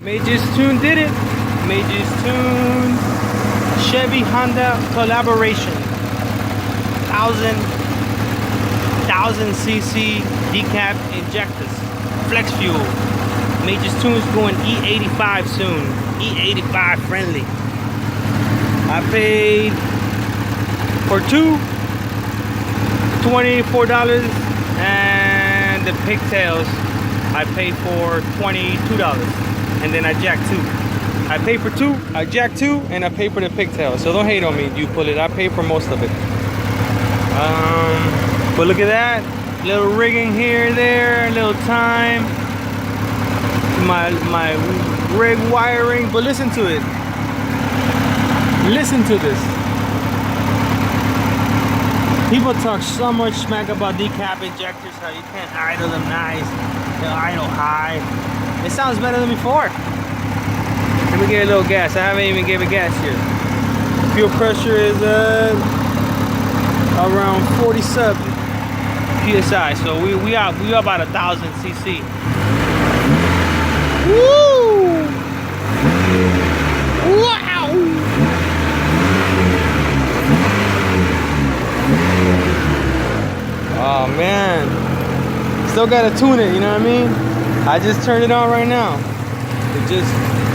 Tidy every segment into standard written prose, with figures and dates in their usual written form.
Major's Tune did it. Major's Tune Chevy Honda collaboration. 1000 cc decap injectors. Flex fuel. Major's Tune's going E85 soon. E85 friendly. I paid for two $24, and the pigtails I paid for $22, and then I jacked two. I paid for two, I jacked two, and I paid for the pigtails. So don't hate on me, you pull it. I paid for most of it. But look at that, little rigging here and there, a little time. My rig wiring, but listen to it. Listen to this. People talk so much smack about decap injectors, how you can't idle them nice, they'll idle high. It sounds better than before. Let me get a little gas. I haven't even given gas yet. Fuel pressure is around 47 psi, so we are about 1000 cc. Woo! Wow! Oh man, still gotta tune it, you know what I mean? I just turned it on right now.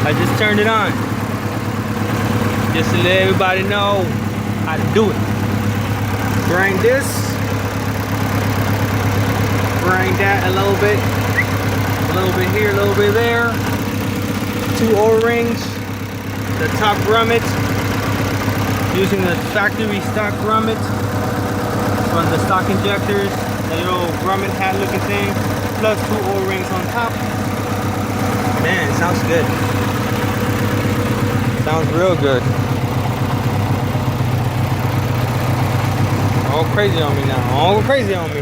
I just turned it on. Just to let everybody know how to do it. Grind this. Grind that a little bit. A little bit here, a little bit there. Two O-rings. The top grommet. Using the factory stock grommet from the stock injectors. The little grommet hat looking thing. Plus two O-rings on top. Man, it sounds good. Sounds real good. All crazy on me now. All crazy on me.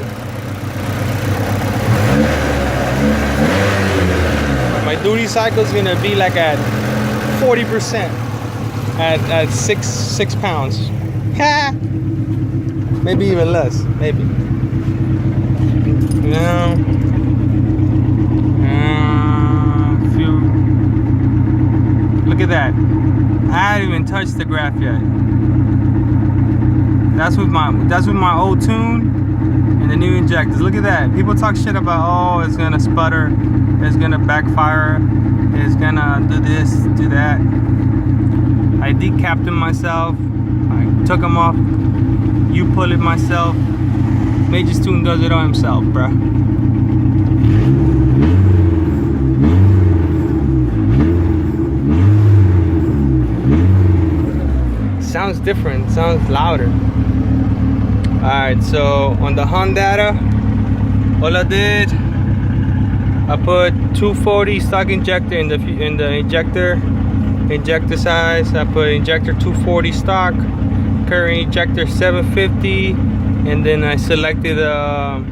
My duty cycle is gonna be like at 40% at 6 pounds. Ha! Maybe even less. Maybe. No. Look at that. I haven't even touched the graph yet. That's with my old tune and the new injectors. Look at that. People talk shit about, oh, it's gonna sputter, it's gonna backfire, it's gonna do this, do that. I decapped them myself. I took them off. You pull it myself. Major's Tune does it on himself, bruh. Sounds different, sounds louder. Alright, so on the hondata, all I did, I put 240 stock injector in the injector size. I put injector 240 stock, current injector 750, and then I selected the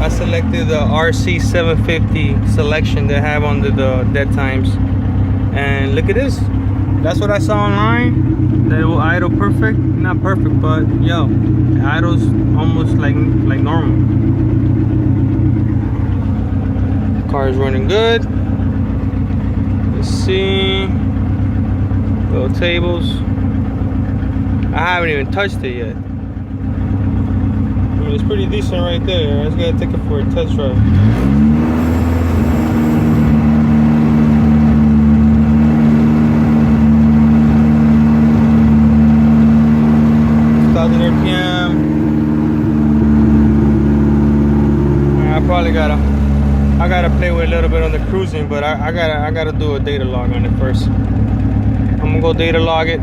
RC 750 selection they have under the dead times. And look at this. That's what I saw online. That it will idle perfect. Not perfect, but yo, it idles almost like normal. Car is running good. Let's see. Little tables. I haven't even touched it yet. I mean, it's pretty decent right there. I just gotta take it for a test drive. RPM. I gotta play with a little bit on the cruising, but I gotta do a data log on it first. I'm gonna go data log it.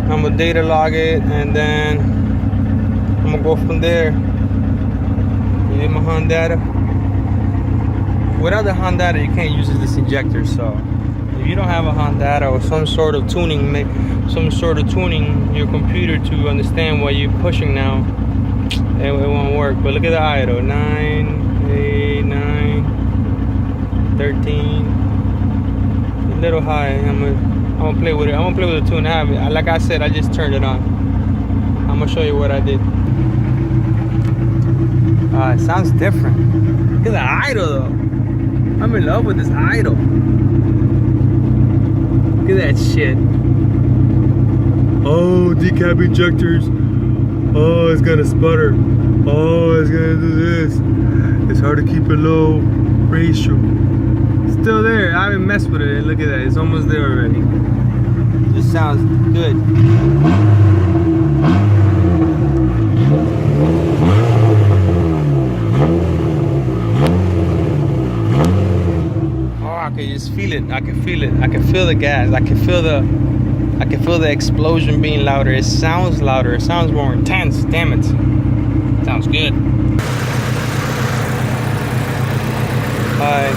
I'm gonna data log it, and then I'm gonna go from there. You my hondata. Without the hondata, you can't use this injector, so. If you don't have a hondata or some sort of tuning your computer to understand what you're pushing now, it won't work. But look at the idle. 9, 8, 9, 13. A little high. I'm gonna play with it. I'm gonna play with the tune. Like I said, I just turned it on. I'm gonna show you what I did. It sounds different. Look at the idle though. I'm in love with this idle. Look at that shit. Oh, decap injectors. Oh, it's gonna sputter. Oh, it's gonna do this. It's hard to keep a low ratio. Still there. I haven't messed with it. Look at that. It's almost there already. This sounds good. Oh, I can just feel it. I can feel it. I can feel the gas. I can feel the explosion being louder. It sounds louder. It sounds more intense. Damn it. Sounds good. Alright.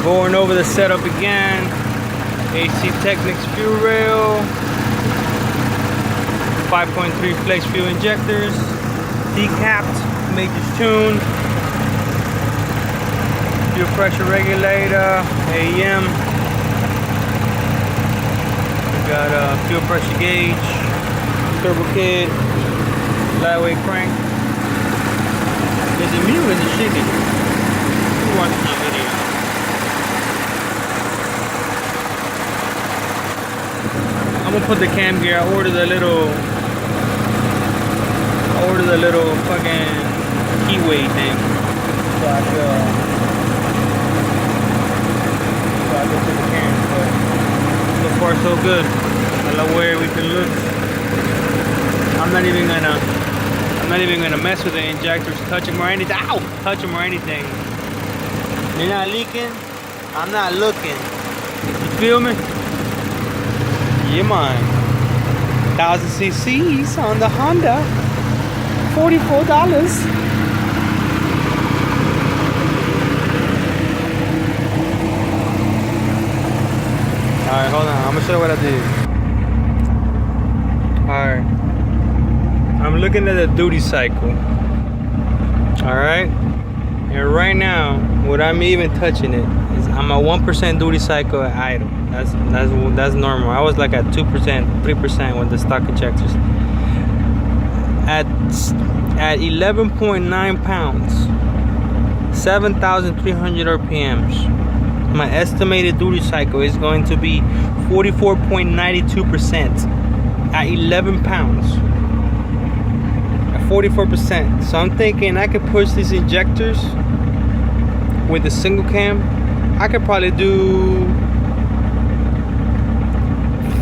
Going over the setup again. AC Technics fuel rail. 5.3 flex fuel injectors. Decapped. Majors tuned. Fuel pressure regulator. AEM. Got a fuel pressure gauge, turbo kit, lightweight crank. Is it me or is it shaking? Who watched that video? I'm gonna put the cam gear. I ordered the little fucking keyway thing. So I go to the cam, but so far so good. I love where everything looks. I'm not even gonna mess with the injectors, touch them or anything. Ow! Touch them or anything. They're not leaking. I'm not looking. You feel me? Yeah, man. 1,000 cc's on the Honda. $44. Alright, hold on. I'm gonna show you what I did. Alright. I'm looking at the duty cycle. Alright? And right now, without me even touching it, is I'm at 1% duty cycle at idle. That's normal. I was like at 2%, 3% with the stock injectors. At 11.9 pounds, 7,300 RPMs. My estimated duty cycle is going to be 44.92% at 11 pounds. At 44%. So I'm thinking I could push these injectors with a single cam. I could probably do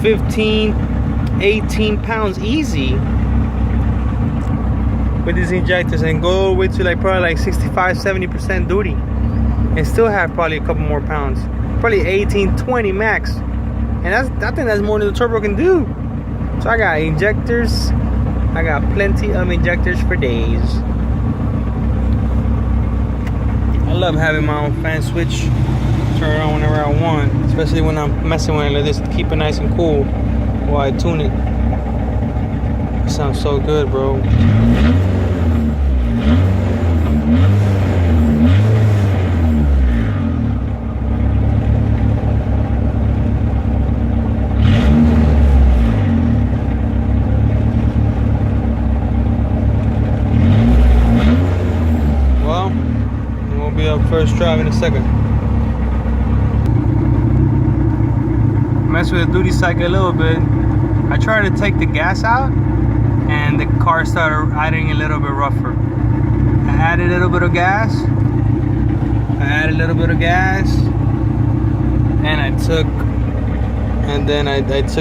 15, 18 pounds easy with these injectors and go all the way to like probably like 65, 70% duty. And still have probably a couple more pounds, probably 18, 20 max, and I think that's more than the turbo can do. So I got injectors, I got plenty of injectors for days. I love having my own fan switch, turn it on whenever I want, especially when I'm messing with it like this to keep it nice and cool while I tune it. It sounds so good, bro. First drive in a second. Mess with the duty cycle a little bit. I tried to take the gas out and the car started idling a little bit rougher. I added a little bit of gas. And I took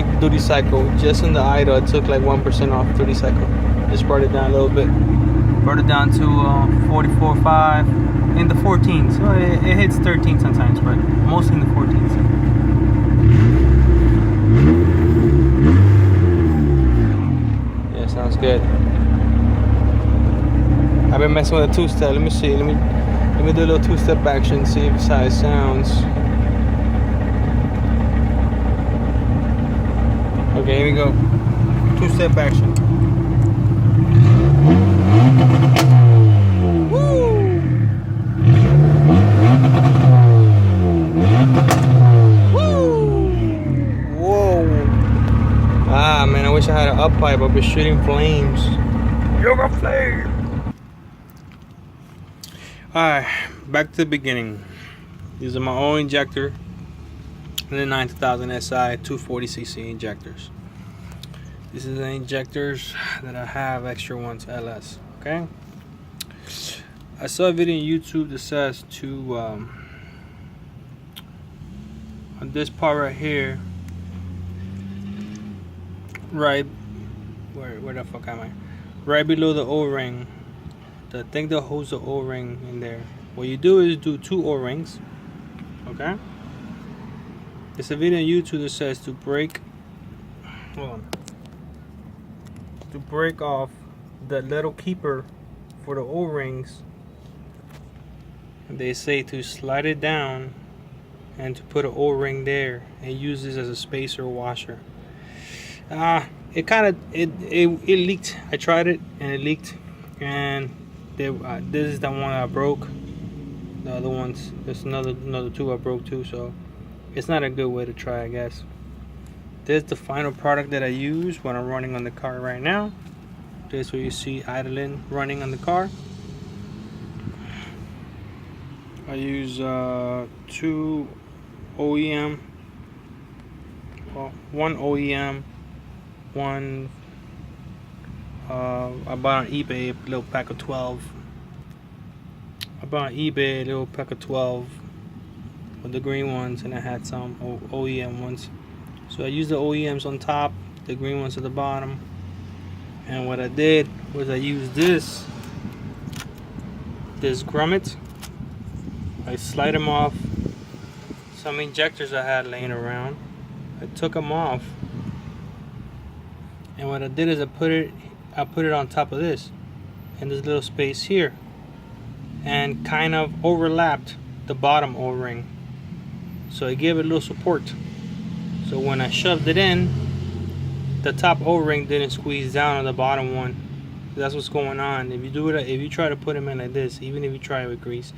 the duty cycle. Just in the idle, I took like 1% off duty cycle. Just brought it down a little bit. Brought it down to 44.5. In the 14s, so it hits 13 sometimes, but mostly in the 14s. Yeah, sounds good. I've been messing with a two-step. Let me see. Let me do a little two-step action. See if how it sounds. Okay, here we go. Two-step action. I wish I had an up pipe. I've been shooting flames. Yoga flame. Alright, back to the beginning. These are my own injector, and the 9000 SI 240cc injectors. This is the injectors that I have, extra ones LS. Okay. I saw a video on YouTube that says to on this part right here, right where the fuck am I? Right below the O-ring, the thing that holds the O-ring in there. What you do is do 2 O-rings. Okay. There's a video on YouTube that says to break. Hold on. To break off the little keeper for the O-rings. They say to slide it down and to put an O-ring there and use this as a spacer washer. It kind of it leaked. I tried it and it leaked, and this is the one I broke. The other ones, there's another 2 I broke too, so it's not a good way to try, I guess. This is the final product that I use when I'm running on the car right now. This is what you see idling running on the car. I use 2 OEM, well, 1 OEM, one I bought on eBay a little pack of 12. I bought on eBay a little pack of 12 with the green ones, and I had some OEM ones. So I used the OEMs on top, the green ones at the bottom. And what I did was I used this grommet. I slide them off some injectors I had laying around. I took them off, and what I did is I put it on top of this, in this little space here, and kind of overlapped the bottom O-ring, so it gave it a little support. So when I shoved it in, the top O-ring didn't squeeze down on the bottom one. That's what's going on. If you try to put them in like this, even if you try it with grease,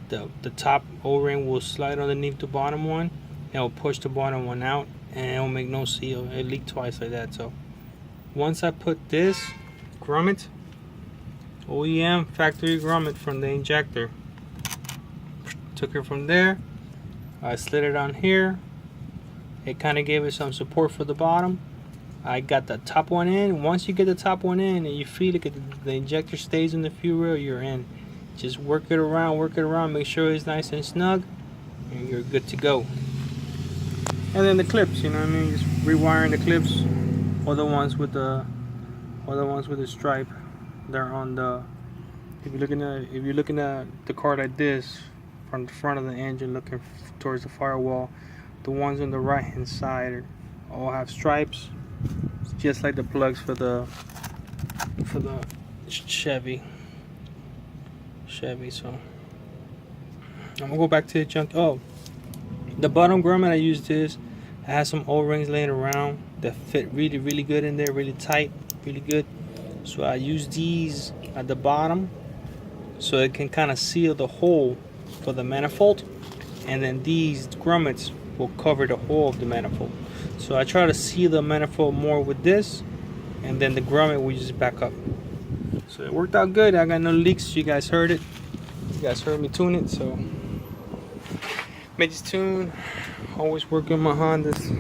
the top O-ring will slide underneath the bottom one, and it'll push the bottom one out, and it'll make no seal. It leaked twice like that. So once I put this grommet, OEM factory grommet from the injector, took it from there, I slid it on here. It kind of gave it some support for the bottom. I got the top one in. Once you get the top one in and you feel like the injector stays in the fuel rail, you're in. Just work it around, make sure it's nice and snug, and you're good to go. And then the clips, you know what I mean? Just rewiring the clips, or the ones with the stripe. They're on the. If you're looking at the car like this, from the front of the engine, looking towards the firewall, the ones on the right hand side all have stripes. It's just like the plugs for the Chevy. So I'm gonna go back to the junk. Oh, the bottom grommet I used this. I had some O-rings laying around that fit really good in there, really tight, really good. So I used these at the bottom so it can kind of seal the hole for the manifold, and then these grommets will cover the hole of the manifold. So I try to seal the manifold more with this, and then the grommet will just back up. So it worked out good. I got no leaks. You guys heard it. You guys heard me tune it. So made this tune. Always working my Hondas.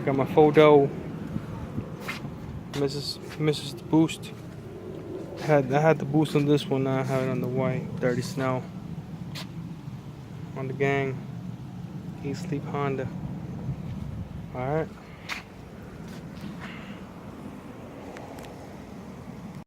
Got my photo. Misses the boost. I had the boost on this one. Now I have it on the white. Dirty Snow. On the gang. Eat Sleep Honda. Alright.